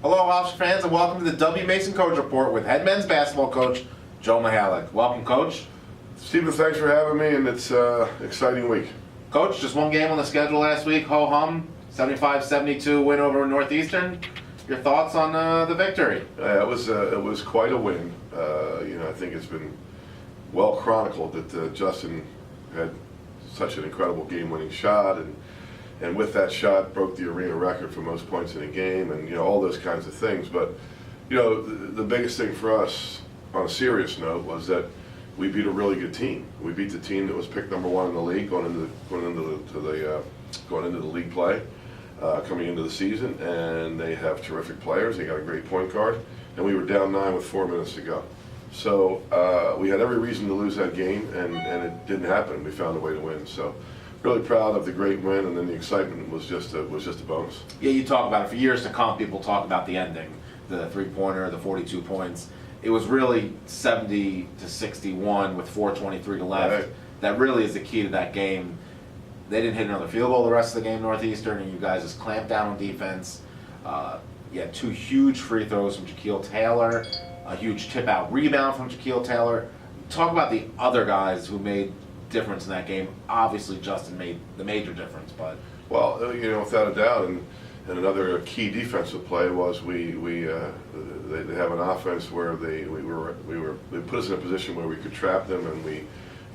Hello, Hofstra fans, and welcome to the W. Mason Coach Report with head men's basketball coach Joe Mihalich. Welcome, Coach. Stephen, thanks for having me, and it's an exciting week. Coach, just one game on the schedule last week. Ho-hum, 75-72 win over Northeastern. Your thoughts on the victory? It was quite a win. I think it's been well chronicled that Justin had such an incredible game-winning shot, and with that shot broke the arena record for most points in a game, and all those kinds of things. But the biggest thing for us, on a serious note, was that we beat a really good team. We beat the team that was picked number one in the league going into the league play, coming into the season, and they have terrific players. They got a great point guard, and we were down 9 with 4 minutes to go. So we had every reason to lose that game, and it didn't happen. We found a way to win. So really proud of the great win, and then the excitement was just a bonus. Yeah, you talk about it for years to come. People talk about the ending, the three-pointer, the 42 points. It was really 70-61 with 4:23 to left. Right. That really is the key to that game. They didn't hit another field goal the rest of the game, Northeastern, and you guys just clamped down on defense. You had 2 huge free throws from Jaquil Taylor, a huge tip-out rebound from Jaquil Taylor. Talk about the other guys who made difference in that game. Obviously, Justin made the major difference, but Well, without a doubt, and another key defensive play was they have an offense where they put us in a position where we could trap them, and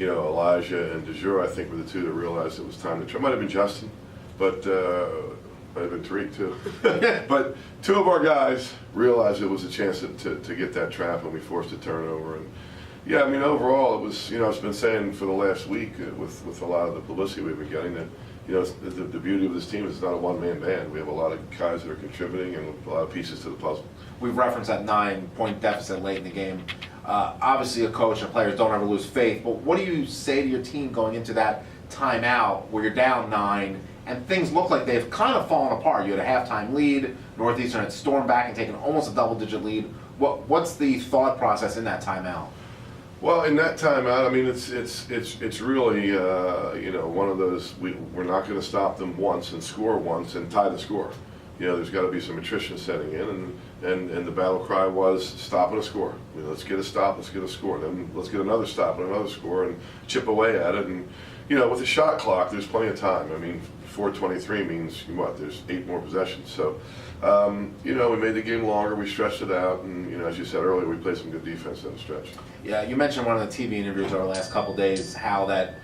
Elijah and DeJour, I think, were the two that realized it was time to trap. Might have been Justin, but might have been Tariq too. But 2 of our guys realized it was a chance to get that trap, and we forced a turnover. And yeah, I mean, overall, it was, I've been saying for the last week with a lot of the publicity we've been getting that, the beauty of this team is it's not a one-man band. We have a lot of guys that are contributing and a lot of pieces to the puzzle. we've referenced that 9-point deficit late in the game. Obviously, a coach and players don't ever lose faith, but what do you say to your team going into that timeout where you're down 9 and things look like they've kind of fallen apart? You had a halftime lead, Northeastern had stormed back and taken almost a double-digit lead. What's the thought process in that timeout? Well, in that timeout, I mean, it's really one of those, we're not going to stop them once and score once and tie the score. There's got to be some attrition setting in, and the battle cry was stop and a score. Let's get a stop, let's get a score, then let's get another stop and another score and chip away at it. And with the shot clock, there's plenty of time. I mean, 4:23 means what? There's 8 more possessions. So, we made the game longer, we stretched it out, and as you said earlier, we played some good defense in the stretch. Yeah, you mentioned one of the TV interviews over the last couple of days how that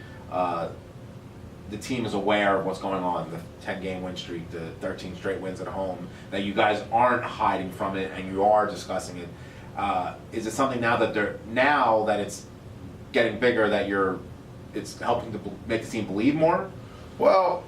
the team is aware of what's going on, the 10-game win streak, the 13 straight wins at home, that you guys aren't hiding from it and you are discussing it. Is it something now that it's getting bigger that it's helping to make the team believe more? Well,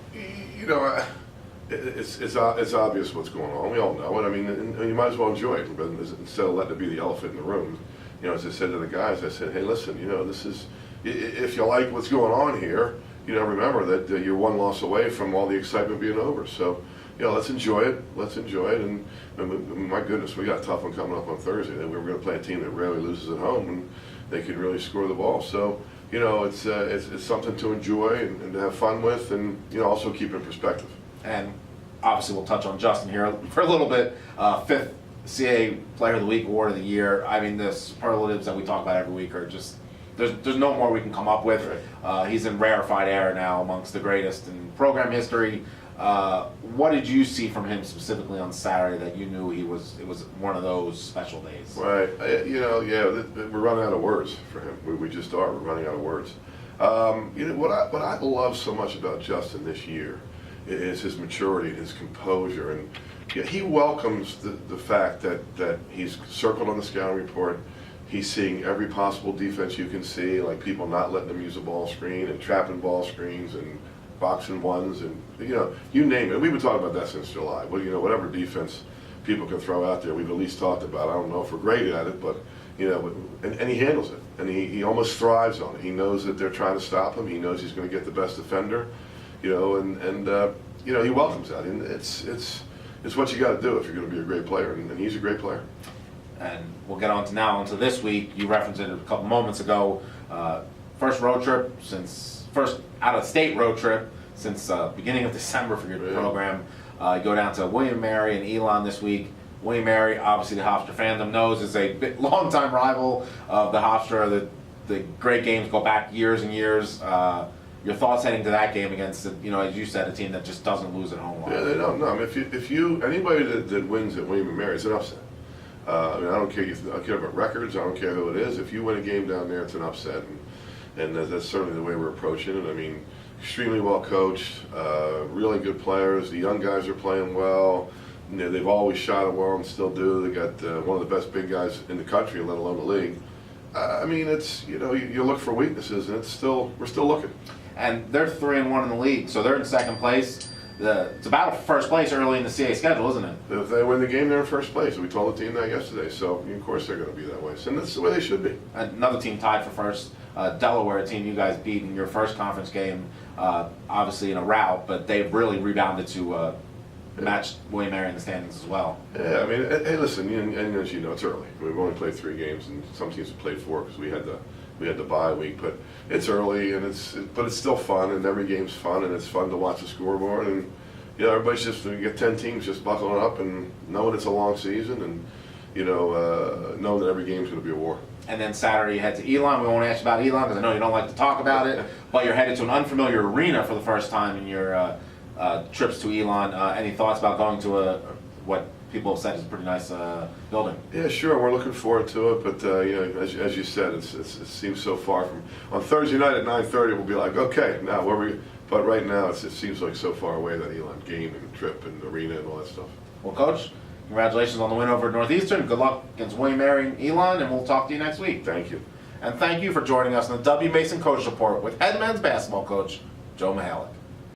it's obvious what's going on. We all know it. I mean, and you might as well enjoy it instead of letting it be the elephant in the room. As I said to the guys, I said, hey, listen, this is, if you like what's going on here, remember that you're 1 loss away from all the excitement being over. So, let's enjoy it. Let's enjoy it. And my goodness, we got a tough one coming up on Thursday. We were going to play a team that rarely loses at home, and they could really score the ball. So, it's something to enjoy and to have fun with, and also keep in perspective. And obviously, we'll touch on Justin here for a little bit. 5th CAA Player of the Week, Award of the Year. I mean, the superlatives that we talk about every week are just, there's no more we can come up with. Right. He's in rarefied air now amongst the greatest in program history. What did you see from him specifically on Saturday that you knew it was one of those special days? Right. We're running out of words for him. We just are. We're running out of words. What I love so much about Justin this year is his maturity and his composure, and he welcomes the fact that he's circled on the scouting report. He's seeing every possible defense you can see, like people not letting him use a ball screen and trapping ball screens and boxing ones, and you name it. We've been talking about that since July. Well, whatever defense people can throw out there, we've at least talked about. I don't know if we're great at it, but and he handles it, and he almost thrives on it. He knows that they're trying to stop him. He knows he's going to get the best defender, he welcomes that, and it's what you got to do if you're going to be a great player, and he's a great player. And we'll get on to this week. You referenced it a couple moments ago. First out-of-state road trip since beginning of December for your program. You go down to William & Mary and Elon this week. William Mary, obviously the Hofstra fandom knows, is a longtime rival of the Hofstra. The great games go back years and years. Your thoughts heading to that game against, as you said, a team that just doesn't lose at home? Yeah, they don't. No, I mean, if you anybody that wins at William and Mary, it's an upset. I mean, I don't care. I don't care about records. I don't care who it is. If you win a game down there, it's an upset, and that's certainly the way we're approaching it. I mean, extremely well coached, really good players. The young guys are playing well. They've always shot it well and still do. They got one of the best big guys in the country, let alone the league. I mean, it's you look for weaknesses, and we're still looking. And they're 3-1 in the league, so they're in second place. It's about first place early in the CA schedule, isn't it? If they win the game, they're in first place. We told the team that yesterday, so of course they're going to be that way. And that's the way they should be. Another team tied for first, Delaware, a team you guys beat in your first conference game, obviously in a rout, but they've really rebounded to match William Mary in the standings as well. Yeah, I mean, hey, listen, and as you know, it's early. We've only played 3 games, and some teams have played 4 because we had the bye week. But it's early, and it's still fun, and every game's fun, and it's fun to watch the scoreboard. And everybody's just, we get 10 teams just buckling up and knowing it's a long season, and knowing that every game's going to be a war. And then Saturday you head to Elon. We won't ask you about Elon because I know you don't like to talk about it, but you're headed to an unfamiliar arena for the first time in your trips to Elon. Any thoughts about going to what people have said is a pretty nice building? Yeah, sure. We're looking forward to it, but as you said, it seems so far from. On Thursday night at 9:30, we'll be like, okay, now where we. But right now, it seems like so far away, that Elon game and trip and arena and all that stuff. Well, Coach, congratulations on the win over Northeastern. Good luck against William Mary and Elon, and we'll talk to you next week. Thank you. And thank you for joining us on the W. Mason Coach Report with head men's basketball coach Joe Mihalich.